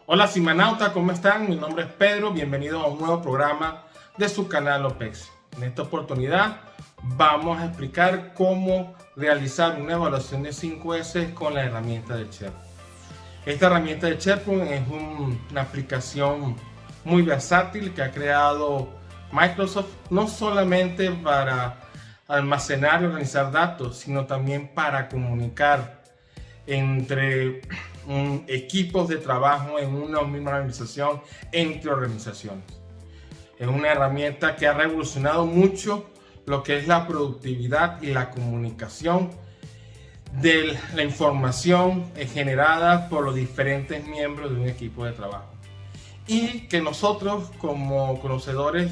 Hola Simanauta, ¿cómo están? Mi nombre es Pedro, bienvenidos a un nuevo programa de su canal OPEX. En esta oportunidad vamos a explicar cómo realizar una evaluación de 5S con la herramienta de SharePoint. Esta herramienta de SharePoint es una aplicación muy versátil que ha creado Microsoft, no solamente para almacenar y organizar datos, sino también para comunicar entre equipos de trabajo en una misma organización, entre organizaciones. Es una herramienta que ha revolucionado mucho lo que es la productividad y la comunicación de la información generada por los diferentes miembros de un equipo de trabajo. Y que nosotros, como conocedores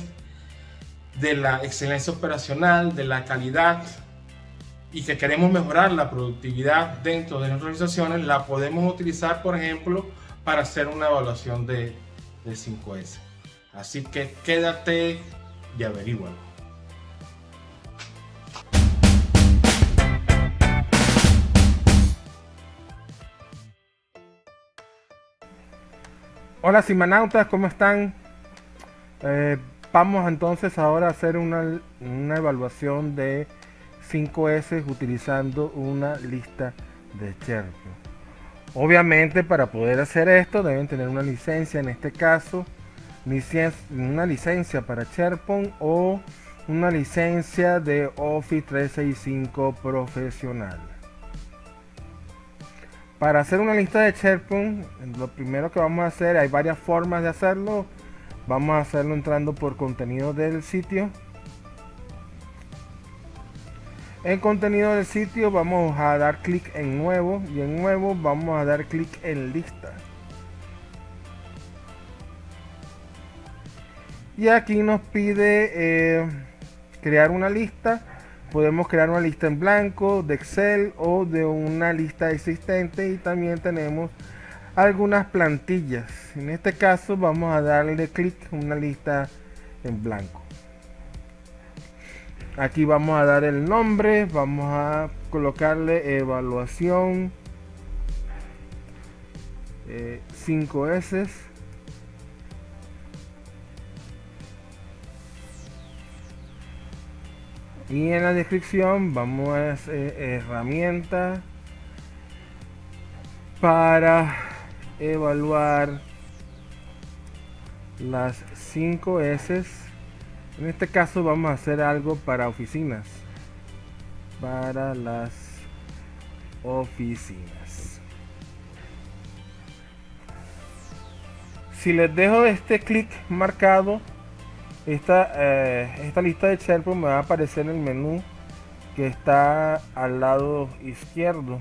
de la excelencia operacional, de la calidad, y que queremos mejorar la productividad dentro de nuestras organizaciones, la podemos utilizar, por ejemplo, para hacer una evaluación de 5S. Así que quédate y averígualo. Hola Simanautas, ¿cómo están? Vamos entonces ahora a hacer una evaluación de 5S utilizando una lista de SharePoint. Obviamente para poder hacer esto deben tener una licencia, en este caso una licencia para SharePoint o una licencia de Office 365 profesional. Para hacer una lista de SharePoint, lo primero que vamos a hacer, hay varias formas de hacerlo. Vamos a hacerlo entrando por contenido del sitio. En contenido del sitio vamos a dar clic en nuevo y en nuevo vamos a dar clic en lista. Y aquí nos pide crear una lista. Podemos crear una lista en blanco, de Excel o de una lista existente, y también tenemos algunas plantillas. En este caso vamos a darle clic a una lista en blanco. Aquí vamos a dar el nombre, vamos a colocarle evaluación 5S. Y en la descripción vamos a hacer herramienta para evaluar las 5S. En este caso vamos a hacer algo para oficinas. Para las oficinas. Si les dejo este clic marcado, esta lista de SharePoint me va a aparecer en el menú que está al lado izquierdo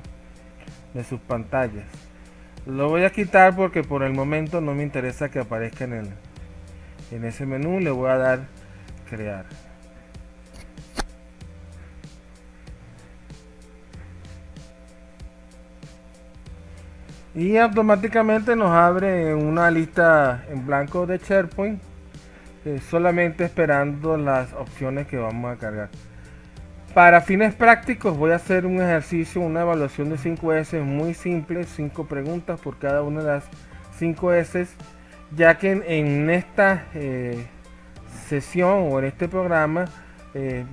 de sus pantallas. Lo voy a quitar porque por el momento no me interesa que aparezca en ese menú. Le voy a dar crear. Y automáticamente nos abre una lista en blanco de SharePoint, solamente esperando las opciones que vamos a cargar. Para fines prácticos voy a hacer un ejercicio, una evaluación de 5S muy simple, 5 preguntas por cada una de las 5S, ya que en esta sesión o en este programa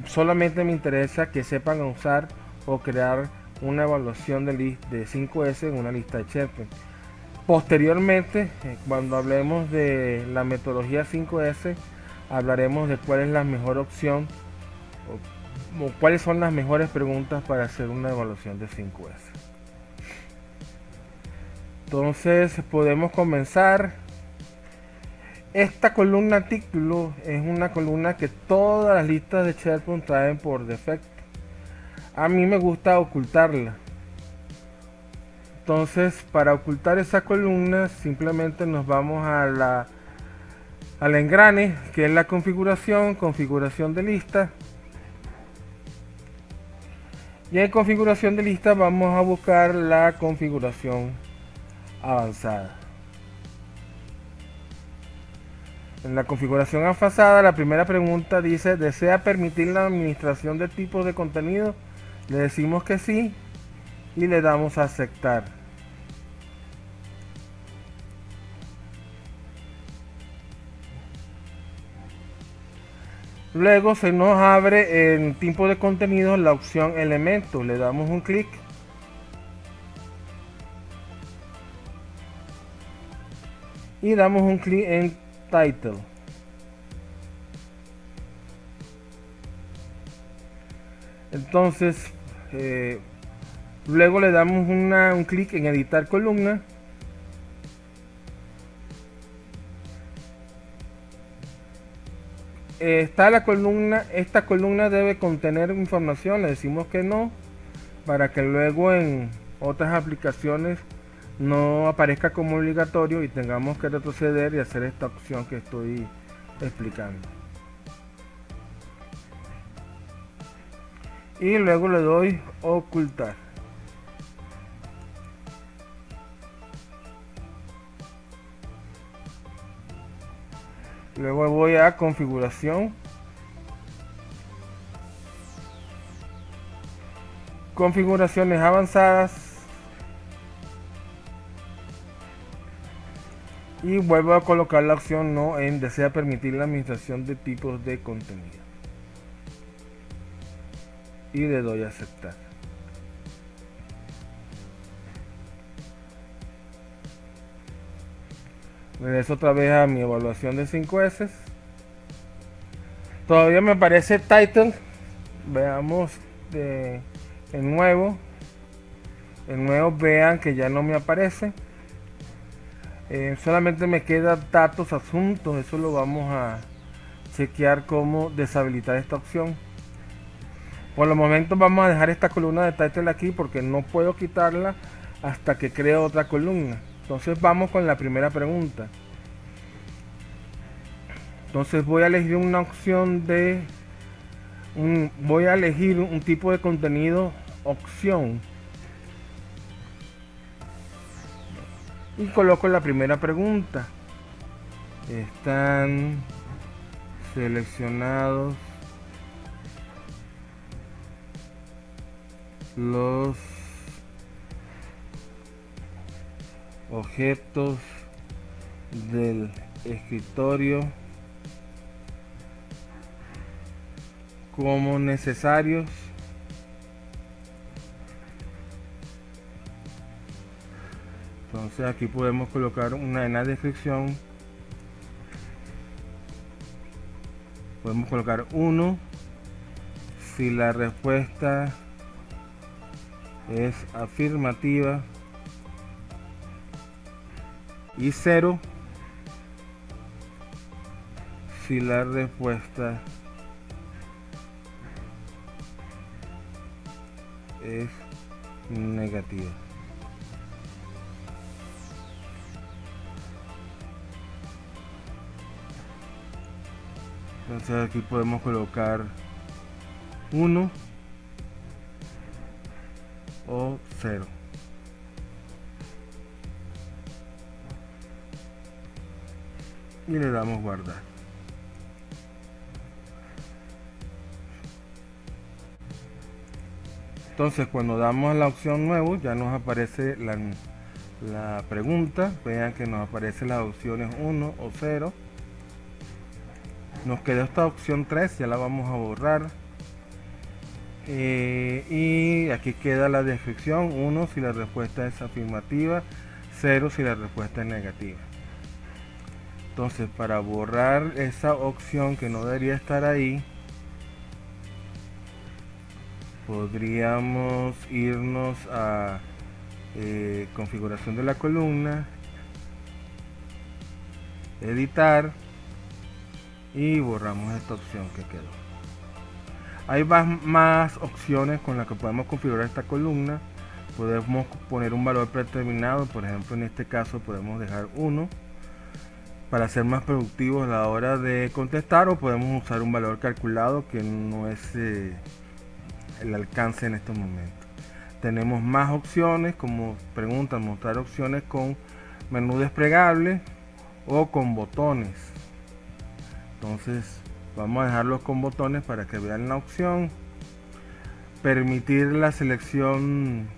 solamente me interesa que sepan usar o crear una evaluación de 5S en una lista de SharePoint. Posteriormente, cuando hablemos de la metodología 5S, hablaremos de cuál es la mejor opción o cuáles son las mejores preguntas para hacer una evaluación de 5S. Entonces podemos comenzar. Esta columna título es una columna que todas las listas de SharePoint traen por defecto. A mí me gusta ocultarla. Entonces, para ocultar esa columna, simplemente nos vamos al engrane, que es la configuración de lista. Y en configuración de lista vamos a buscar la configuración avanzada. En la configuración avanzada, la primera pregunta dice: ¿desea permitir la administración de tipos de contenido? Le decimos que sí y le damos a aceptar. Luego se nos abre en tipo de contenido la opción elementos. Le damos un clic. Y damos un clic en title. Entonces, luego le damos un clic en editar columna. Está la columna, esta columna debe contener información, le decimos que no, para que luego en otras aplicaciones no aparezca como obligatorio y tengamos que retroceder y hacer esta opción que estoy explicando. Y luego le doy ocultar. Luego voy a configuración. Configuraciones avanzadas. Y vuelvo a colocar la opción no en desea permitir la administración de tipos de contenido. Y le doy a aceptar. Regreso otra vez a mi evaluación de 5S. Todavía me aparece title. Veamos en nuevo. En nuevo vean que ya no me aparece. Solamente me queda datos asuntos. Eso lo vamos a chequear cómo deshabilitar esta opción. Por el momento vamos a dejar esta columna de title aquí porque no puedo quitarla hasta que cree otra columna. Entonces vamos con la primera pregunta. Entonces voy a elegir una opción de voy a elegir un tipo de contenido opción y coloco la primera pregunta. Están seleccionados los objetos del escritorio como necesarios entonces aquí podemos colocar una en la descripción, podemos colocar 1 si la respuesta es afirmativa y 0 si la respuesta es negativa. Entonces aquí podemos colocar 1 o 0. Y le damos guardar. Entonces cuando damos la opción nuevo ya nos aparece la pregunta. Vean que nos aparecen las opciones 1 o 0. Nos quedó esta opción 3, ya la vamos a borrar. Y aquí queda la descripción: 1 si la respuesta es afirmativa, 0 si la respuesta es negativa. Entonces para borrar esa opción que no debería estar ahí, podríamos irnos a configuración de la columna, editar y borramos esta opción que quedó. Hay más opciones con las que podemos configurar esta columna. Podemos poner un valor predeterminado, por ejemplo en este caso podemos dejar 1 para ser más productivos a la hora de contestar, o podemos usar un valor calculado que no es el alcance en este momento. Tenemos más opciones como preguntas, mostrar opciones con menú desplegable o con botones. Entonces vamos a dejarlos con botones para que vean la opción. Permitir la selección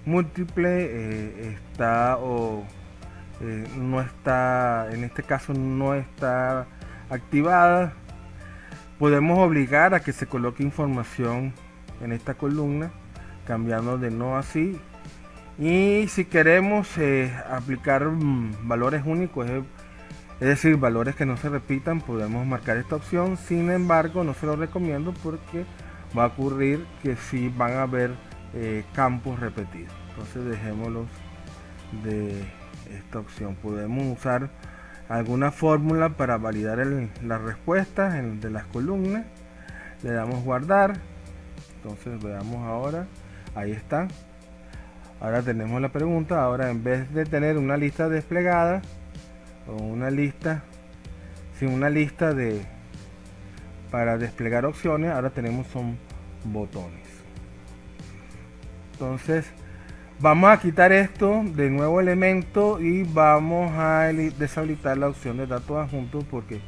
múltiple está o no está, en este caso no está activada. Podemos obligar a que se coloque información en esta columna, cambiando de no a sí. Y si queremos aplicar valores únicos, es decir, valores que no se repitan, podemos marcar esta opción. Sin embargo, no se lo recomiendo porque va a ocurrir que sí van a haber campos repetidos. Entonces dejémoslos de esta opción. Podemos usar alguna fórmula para validar las respuestas de las columnas. Le damos guardar. Entonces veamos ahora. Ahí está. Ahora tenemos la pregunta. Ahora, en vez de tener una lista desplegada o una lista sin una lista para desplegar opciones, ahora tenemos son botones. Entonces vamos a quitar esto de nuevo elemento y vamos a deshabilitar la opción de datos adjuntos, porque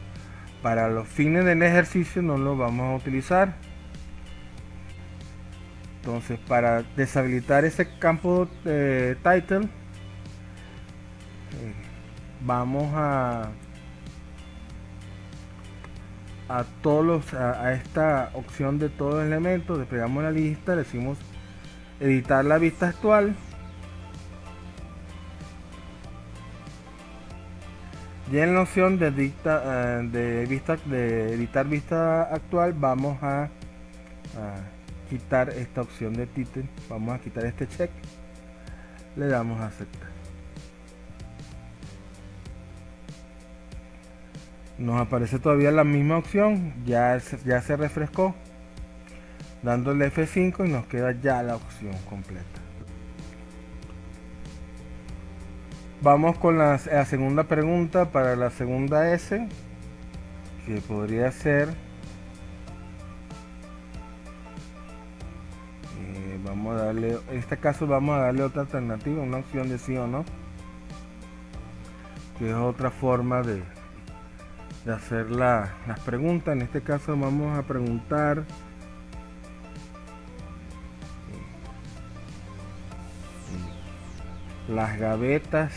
para los fines del ejercicio no lo vamos a utilizar. Entonces, para deshabilitar ese campo title, vamos a esta opción de todos los elementos, desplegamos la lista, le decimos editar la vista actual, y en la opción de editar vista actual vamos a quitar esta opción de título, vamos a quitar este check, le damos a aceptar. Nos aparece todavía la misma opción, ya se refrescó, dándole F5 y nos queda ya la opción completa. Vamos con la segunda pregunta para la segunda S, que podría ser, vamos a darle, en este caso vamos a darle otra alternativa, una opción de sí o no, que es otra forma de hacer las preguntas. En este caso vamos a preguntar las gavetas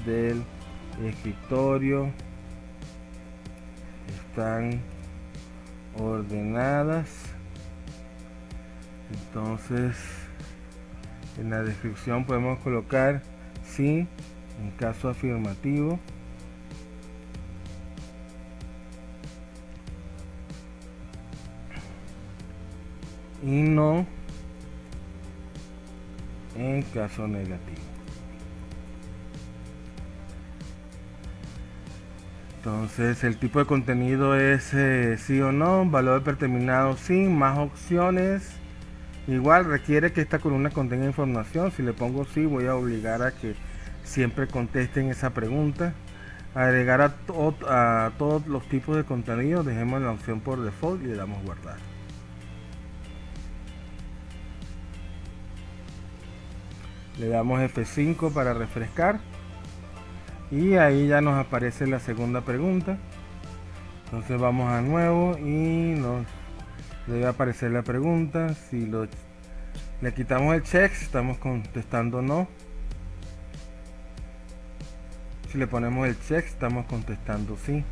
del escritorio están ordenadas. Entonces en la descripción podemos colocar sí en caso afirmativo, y no en caso negativo. Entonces el tipo de contenido es sí o no, valor determinado sí, más opciones. Igual requiere que esta columna contenga información. Si le pongo sí, voy a obligar a que siempre contesten esa pregunta. Agregar a todos los tipos de contenido, dejemos la opción por default y le damos guardar. Le damos F5 para refrescar y ahí ya nos aparece la segunda pregunta. Entonces vamos a nuevo y nos debe aparecer la pregunta. Si le quitamos el check, estamos contestando no. Si le ponemos el check, estamos contestando sí.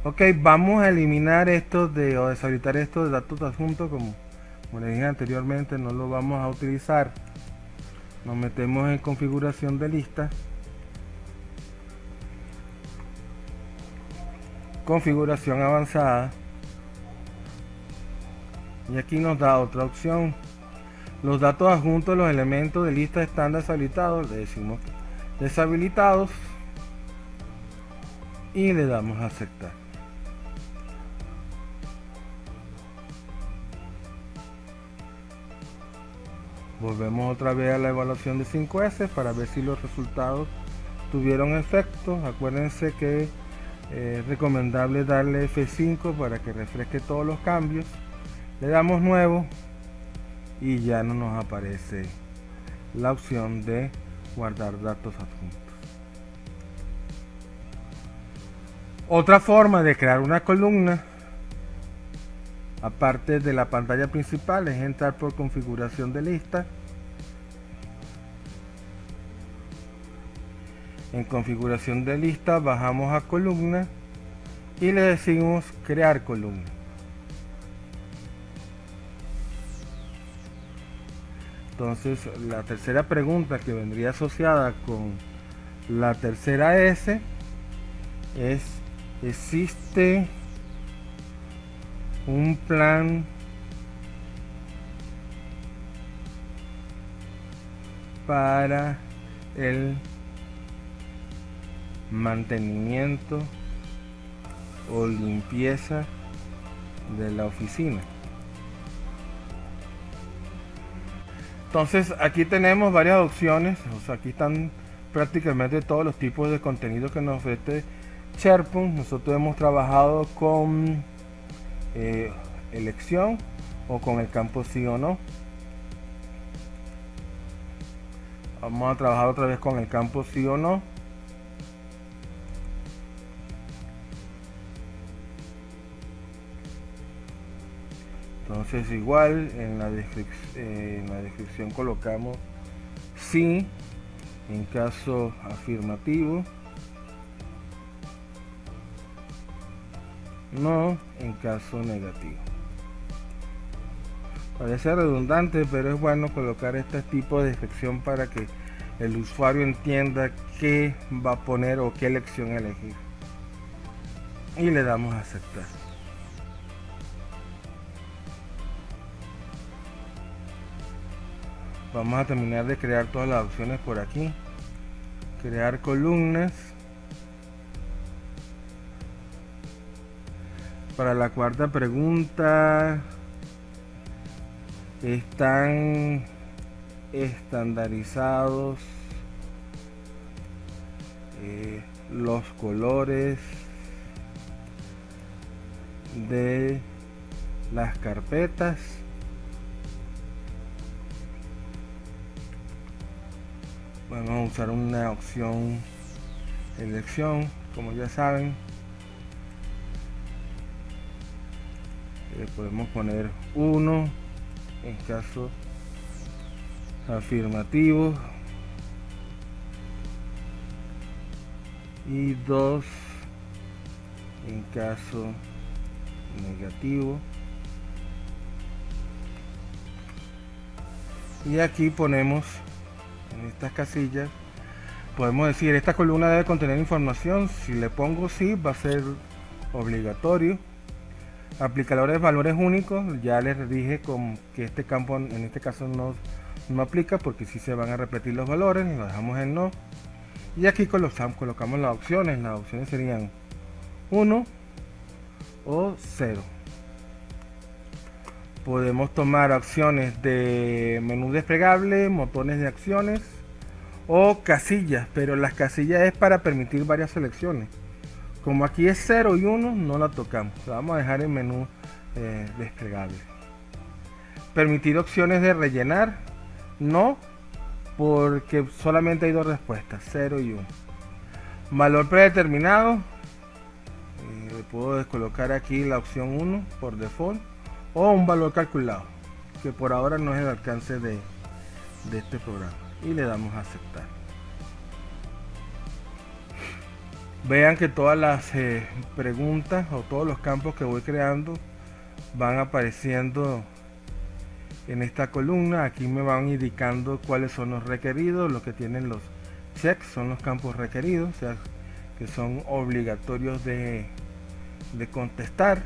Ok, vamos a eliminar esto o deshabilitar esto de datos adjuntos. Como les dije anteriormente, no lo vamos a utilizar. Nos metemos en configuración de lista, configuración avanzada, y aquí nos da otra opción. Los datos adjuntos, los elementos de lista están deshabilitados, le decimos deshabilitados y le damos a aceptar. Volvemos otra vez a la evaluación de 5S para ver si los resultados tuvieron efecto. Acuérdense que es recomendable darle F5 para que refresque todos los cambios. Le damos nuevo y ya no nos aparece la opción de guardar datos adjuntos. Otra forma de crear una columna aparte de la pantalla principal es entrar por configuración de lista En configuración de lista bajamos a columna y le decimos crear columna. Entonces la tercera pregunta que vendría asociada con la tercera S es: ¿existe un plan para el mantenimiento o limpieza de la oficina? Entonces aquí tenemos varias opciones, o sea, aquí están prácticamente todos los tipos de contenido que nos ofrece SharePoint. Nosotros hemos trabajado con elección o con el campo sí o no. Vamos a trabajar otra vez con el campo sí o no. Entonces igual en la descripción colocamos sí en caso afirmativo, no en caso negativo. Parece redundante, pero es bueno colocar este tipo de descripción para que el usuario entienda qué va a poner o qué elección elegir. Y le damos a aceptar. Vamos a terminar de crear todas las opciones por aquí. Crear columnas. Para la cuarta pregunta, ¿están estandarizados los colores de las carpetas? Vamos a usar una opción elección, como ya saben. Le podemos poner 1 en caso afirmativo y 2 en caso negativo. Y aquí ponemos en estas casillas, podemos decir: esta columna debe contener información. Si le pongo sí, va a ser obligatorio. Aplicadores de valores únicos, ya les dije que este campo en este caso no aplica, porque si se van a repetir los valores, lo dejamos en no. Y aquí colocamos las opciones. Las opciones serían 1 o 0. Podemos tomar opciones de menú desplegable, botones de acciones o casillas, pero las casillas es para permitir varias selecciones. Como aquí es 0 y 1, no la tocamos. La vamos a dejar en menú desplegable. Permitir opciones de rellenar, no, porque solamente hay dos respuestas, 0 y 1. Valor predeterminado, le puedo descolocar aquí la opción 1 por default, o un valor calculado, que por ahora no es el alcance de este programa. Y le damos a aceptar. Vean que todas las preguntas o todos los campos que voy creando van apareciendo en esta columna. Aquí me van indicando cuáles son los requeridos. Los que tienen los checks son los campos requeridos, o sea, que son obligatorios de contestar.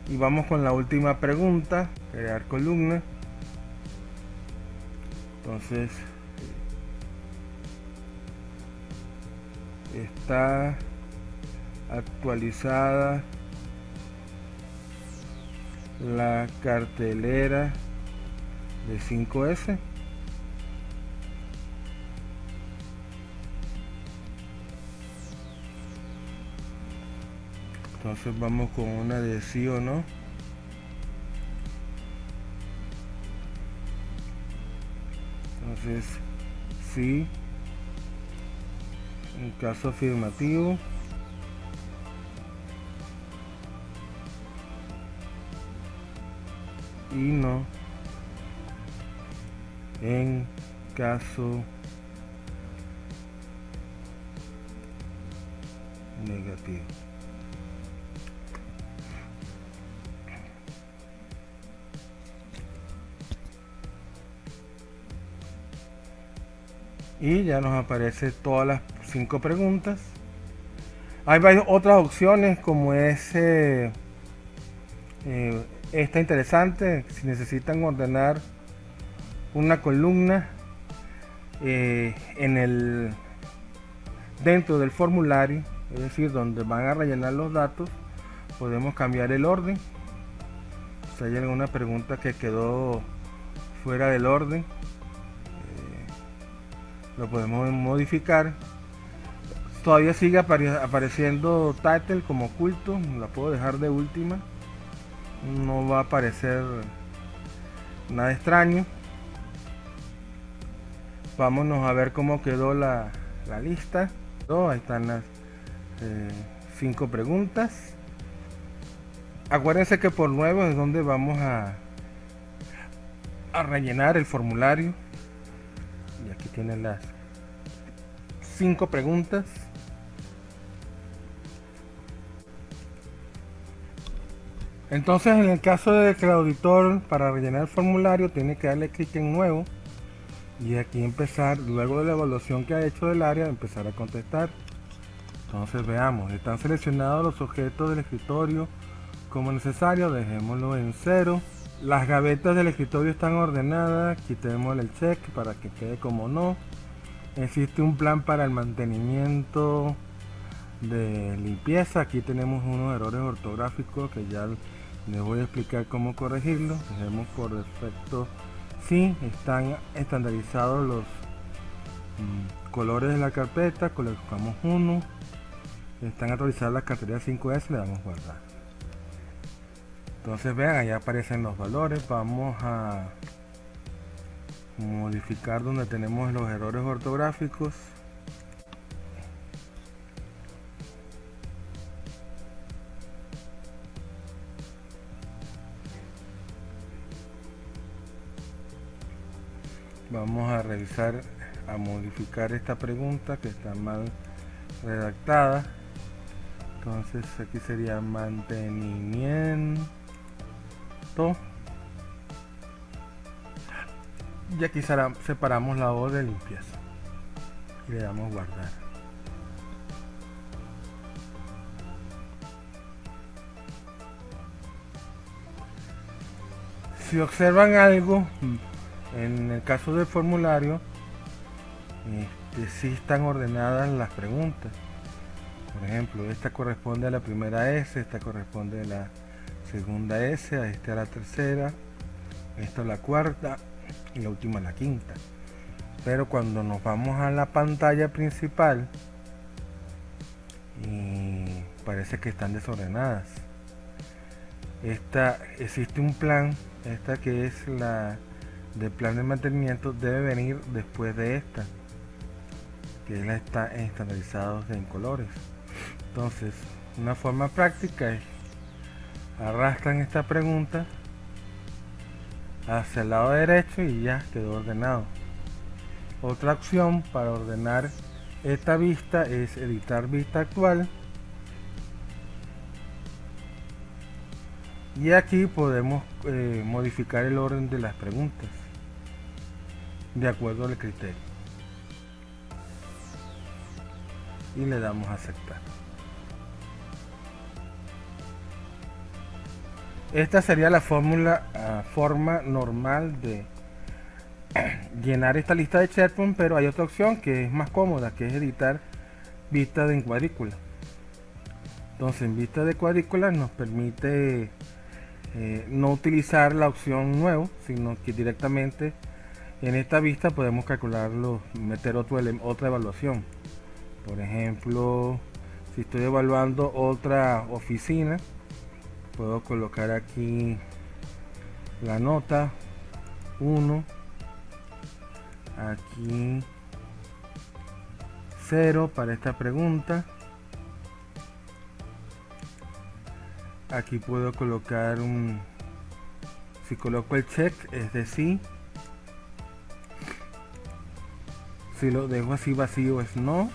Y vamos con la última pregunta: crear columna. Entonces está actualizada la cartelera de 5S. Entonces vamos con una de sí o no. Entonces sí en caso afirmativo, y no en caso negativo. Y ya nos aparece todas las 5 preguntas. Hay otras opciones como es esta interesante. Si necesitan ordenar una columna dentro del formulario, es decir, donde van a rellenar los datos, podemos cambiar el orden. Si hay alguna pregunta que quedó fuera del orden, lo podemos modificar. Todavía sigue apareciendo title como oculto, la puedo dejar de última, no va a aparecer nada extraño. Vámonos a ver cómo quedó la lista. Ahí están las 5 preguntas. Acuérdense que por nuevo es donde vamos a rellenar el formulario. Y aquí tienen las 5 preguntas. Entonces, en el caso de que el auditor, para rellenar el formulario, tiene que darle clic en nuevo y aquí empezar, luego de la evaluación que ha hecho del área, empezar a contestar. Entonces veamos, están seleccionados los objetos del escritorio como necesario, dejémoslo en 0. Las gavetas del escritorio están ordenadas, quitemos el check para que quede como no. Existe un plan para el mantenimiento de limpieza. Aquí tenemos unos errores ortográficos que ya les voy a explicar cómo corregirlos. Dejemos por defecto sí, están estandarizados los colores de la carpeta, colocamos 1. Están actualizadas las carteras 5S, le damos guardar. Entonces vean, ahí aparecen los valores. Vamos a modificar donde tenemos los errores ortográficos. Vamos a revisar, a modificar esta pregunta que está mal redactada. Entonces aquí sería mantenimiento. Y aquí separamos la O de limpieza y le damos guardar. Si observan algo, en el caso del formulario, sí están ordenadas las preguntas. Por ejemplo, esta corresponde a la primera S, esta corresponde a la segunda S, a esta a la tercera, esta a la cuarta y la última a la quinta. Pero cuando nos vamos a la pantalla principal, parece que están desordenadas. Existe un plan, esta que es la del plan de mantenimiento, debe venir después de esta, que la está estandarizados en colores. Entonces, una forma práctica es arrastran esta pregunta hacia el lado derecho y ya quedó ordenado. Otra opción para ordenar esta vista es editar vista actual, y aquí podemos modificar el orden de las preguntas de acuerdo al criterio y le damos a aceptar. Esta sería la forma normal de llenar esta lista de SharePoint, pero hay otra opción que es más cómoda, que es editar vista en cuadrícula. Entonces, en vista de cuadrícula nos permite no utilizar la opción nuevo, sino que directamente en esta vista podemos calcularlo, meter otra evaluación. Por ejemplo, si estoy evaluando otra oficina, puedo colocar aquí la nota 1, aquí 0 para esta pregunta. Aquí puedo colocar si coloco el check es de sí, si lo dejo así vacío es no,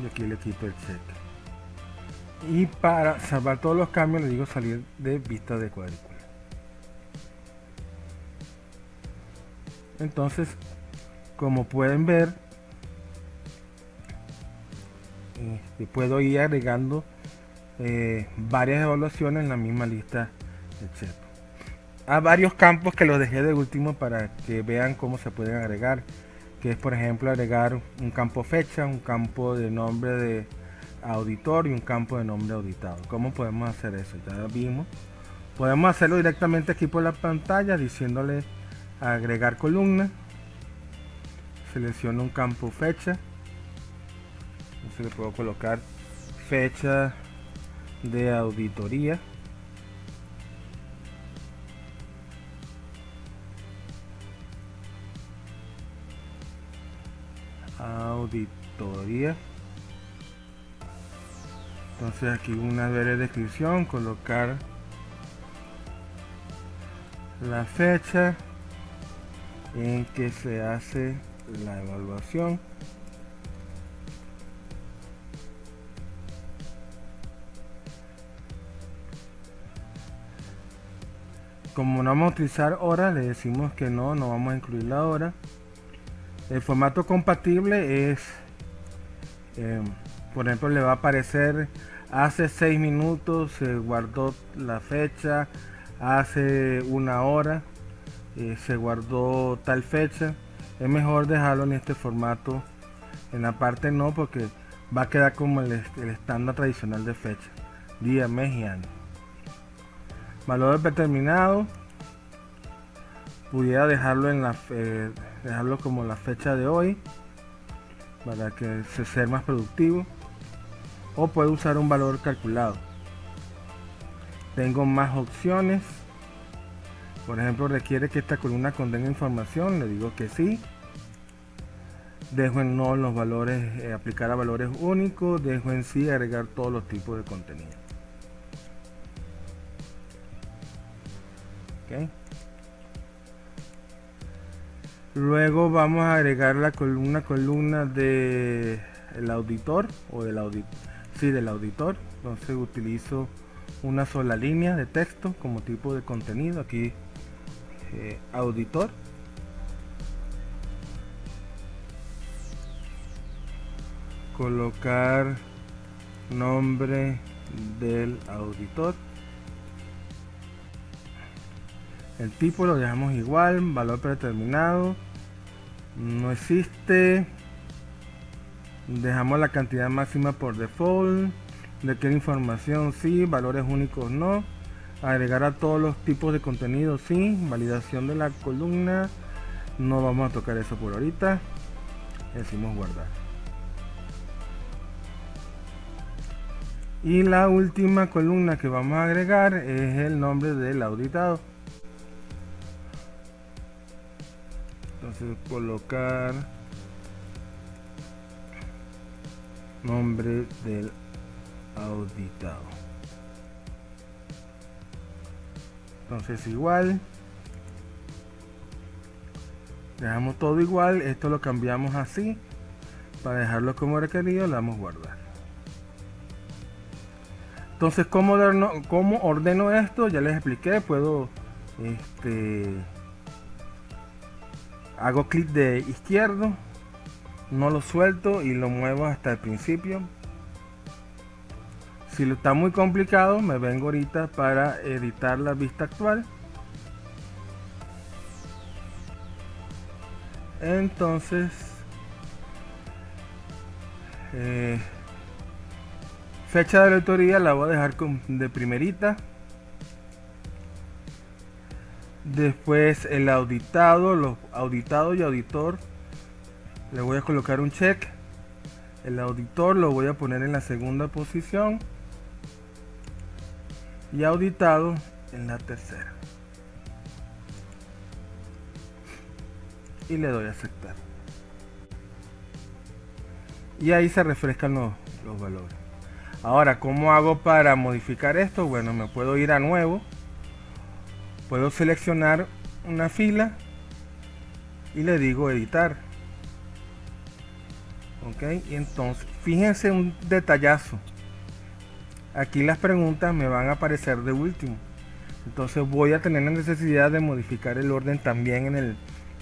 y aquí le quito el cheque. Y para salvar todos los cambios le digo salir de vista de cuadrícula. Entonces, como pueden ver, puedo ir agregando varias evaluaciones en la misma lista de SharePoint. Hay varios campos que los dejé de último para que vean cómo se pueden agregar, que es por ejemplo agregar un campo fecha, un campo de nombre de auditor y un campo de nombre auditado. ¿Cómo podemos hacer eso? Ya vimos. Podemos hacerlo directamente aquí por la pantalla diciéndole agregar columna. Selecciono un campo fecha. Entonces le puedo colocar fecha de auditoría. Auditoría. Entonces aquí una breve descripción, colocar la fecha en que se hace la evaluación. Como no vamos a utilizar hora, le decimos que no vamos a incluir la hora. El formato compatible es, por ejemplo, le va a aparecer hace 6 minutos se guardó la fecha, hace 1 hora se guardó tal fecha. Es mejor dejarlo en este formato, en la parte no, porque va a quedar como el estándar tradicional de fecha, día, mes y año. Valor determinado, pudiera dejarlo en dejarlo como la fecha de hoy para que se sea más productivo, o puedo usar un valor calculado. Tengo más opciones. Por ejemplo, requiere que esta columna contenga información, le digo que sí. Dejo en no los valores, aplicar a valores únicos. Dejo en sí agregar todos los tipos de contenido. Okay. Luego vamos a agregar una columna de el auditor o del auditor. Entonces utilizo una sola línea de texto como tipo de contenido. Aquí auditor. Colocar nombre del auditor. El tipo lo dejamos igual, valor predeterminado, no existe. Dejamos la cantidad máxima por default. Requiere información sí, valores únicos no. Agregar a todos los tipos de contenido sí. Validación de la columna, no vamos a tocar eso por ahorita. Decimos guardar. Y la última columna que vamos a agregar es el nombre del auditado. Entonces colocar nombre del auditado. Entonces igual, dejamos todo igual. Esto lo cambiamos así para dejarlo como requerido. Le damos guardar. Entonces, ¿cómo ordeno esto? Ya les expliqué. Puedo hago clic de izquierdo, no lo suelto y lo muevo hasta el principio. Si está muy complicado, me vengo ahorita para editar la vista actual. Entonces, fecha de auditoría la voy a dejar de primerita. Después el auditado, los auditados y auditor, le voy a colocar un check. El auditor lo voy a poner en la segunda posición y auditado en la tercera. Y le doy a aceptar. Y ahí se refrescan los valores. Ahora, ¿cómo hago para modificar esto? Bueno, me puedo ir a nuevo. Puedo seleccionar una fila y le digo editar. Ok, Ok, y entonces fíjense un detallazo. Aquí las preguntas me van a aparecer de último. Entonces voy a tener la necesidad de modificar el orden también en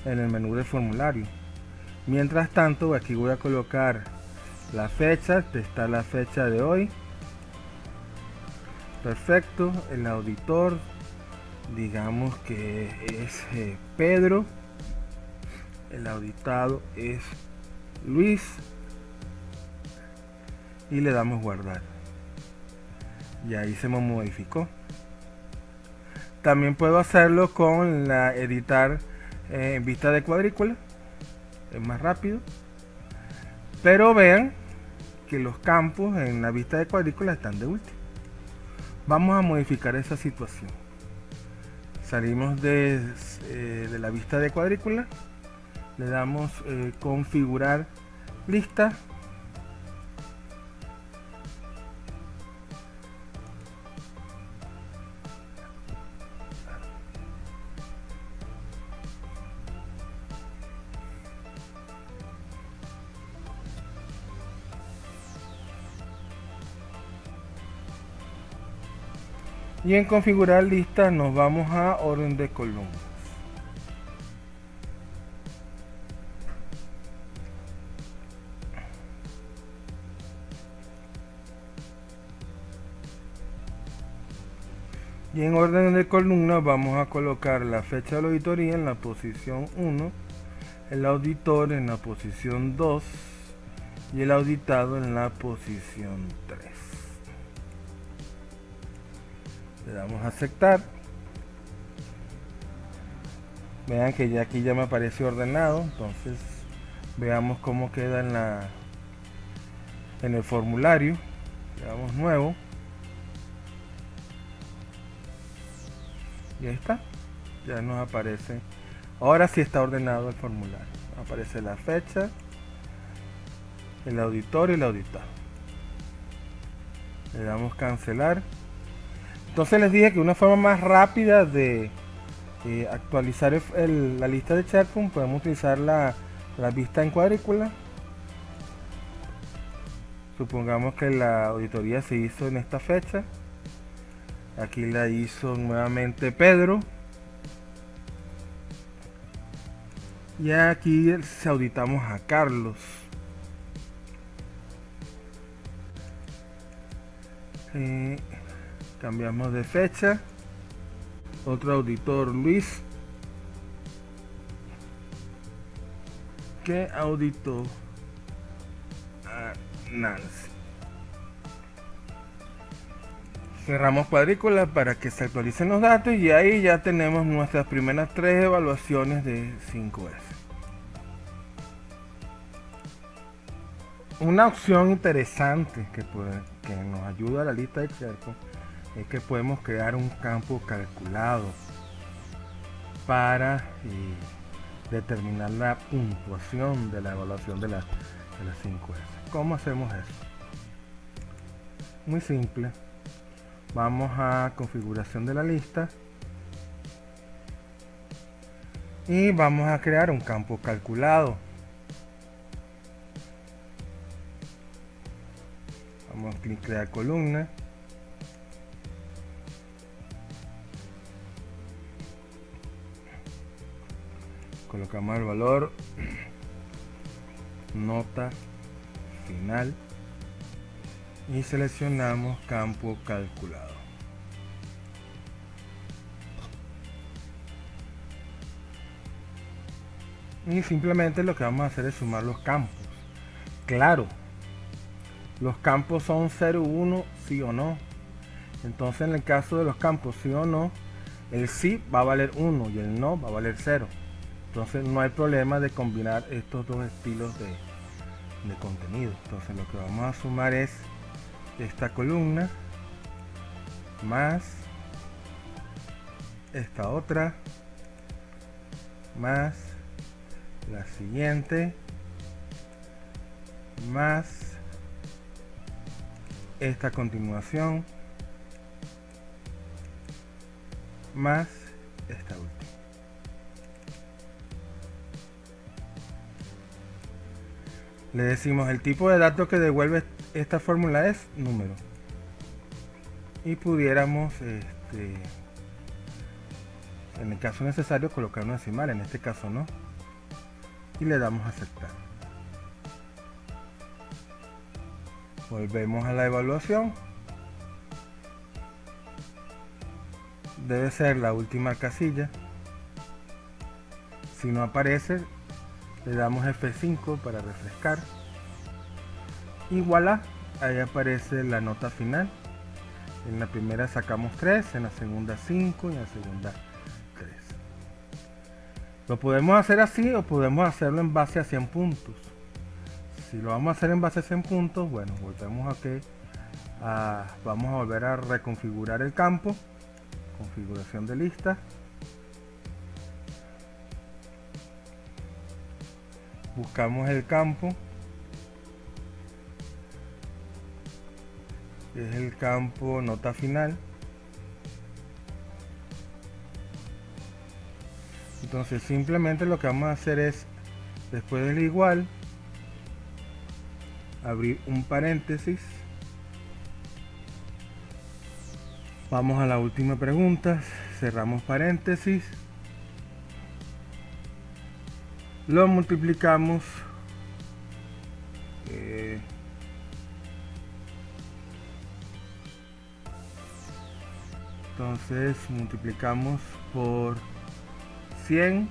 el menú del formulario. Mientras tanto, aquí voy a colocar la fecha. Está la fecha de hoy. Perfecto. El auditor, digamos que es Pedro. El auditado es Luis. Y le damos guardar. Y ahí se me modificó. También puedo hacerlo con la editar en vista de cuadrícula. Es más rápido. Pero vean que los campos en la vista de cuadrícula están de último. Vamos a modificar esa situación. Salimos de la vista de cuadrícula. Le damos configurar lista. Y en configurar lista nos vamos a orden de columnas. Y en orden de columnas vamos a colocar la fecha de la auditoría en la posición 1, el auditor en la posición 2 y el auditado en la posición 3. Le damos a aceptar. Vean que ya aquí ya me aparece ordenado. Entonces veamos cómo queda en el formulario. Le damos nuevo. Y ahí está. Ya nos aparece. Ahora sí está ordenado el formulario. Aparece la fecha, el auditor y el auditado. Le damos cancelar. Entonces les dije que una forma más rápida de actualizar la lista de SharePoint, podemos utilizar la vista en cuadrícula. Supongamos que la auditoría se hizo en esta fecha. Aquí la hizo nuevamente Pedro. Y aquí auditamos a Carlos. Cambiamos de fecha. Otro auditor, Luis, que auditó a Nancy. Cerramos cuadrícula para que se actualicen los datos y ahí ya tenemos nuestras primeras 3 evaluaciones de 5S. Una opción interesante que nos ayuda a la lista de SharePoint es que podemos crear un campo calculado para determinar la puntuación de la evaluación de las 5S. ¿Cómo hacemos eso? Muy simple. Vamos a configuración de la lista y vamos a crear un campo calculado. Vamos a crear columna. Colocamos el valor, nota final y seleccionamos campo calculado. Y simplemente lo que vamos a hacer es sumar los campos. Claro, los campos son 0, 1, sí o no. Entonces en el caso de los campos sí o no, el sí va a valer 1 y el no va a valer 0. Entonces no hay problema de combinar estos dos estilos de contenido. Entonces lo que vamos a sumar es esta columna más esta otra más la siguiente más esta continuación más esta última. Le decimos el tipo de datos que devuelve esta fórmula es número. Y pudiéramos, en el caso necesario, colocar una decimal, en este caso no. Y le damos a aceptar. Volvemos a la evaluación. Debe ser la última casilla. Si no aparece, le damos F5 para refrescar. Y voilà, ahí aparece la nota final. En la primera sacamos 3, en la segunda 5 y en la segunda 3. Lo podemos hacer así o podemos hacerlo en base a 100 puntos. Si lo vamos a hacer en base a 100 puntos, bueno, volvemos vamos a volver a reconfigurar el campo. Configuración de lista. Buscamos el campo. Es el campo nota final. Entonces simplemente lo que vamos a hacer es, después del igual, abrir un paréntesis. Vamos a la última pregunta, cerramos paréntesis, lo multiplicamos entonces multiplicamos por 100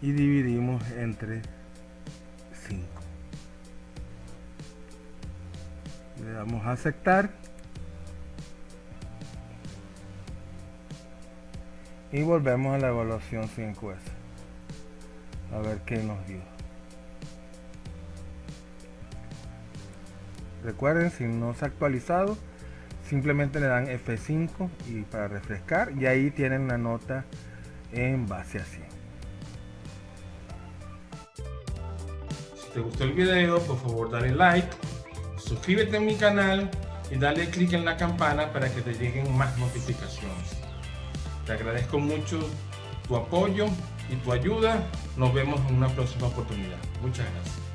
y dividimos entre 5. Le damos a aceptar y volvemos a la evaluación 5S a ver qué nos dio. Recuerden, si no se ha actualizado, simplemente le dan F5 y para refrescar, y ahí tienen la nota en base a 100. Si te gustó el video, por favor dale like, suscríbete a mi canal y dale clic en la campana para que te lleguen más notificaciones. Te agradezco mucho tu apoyo y tu ayuda. Nos vemos en una próxima oportunidad. Muchas gracias.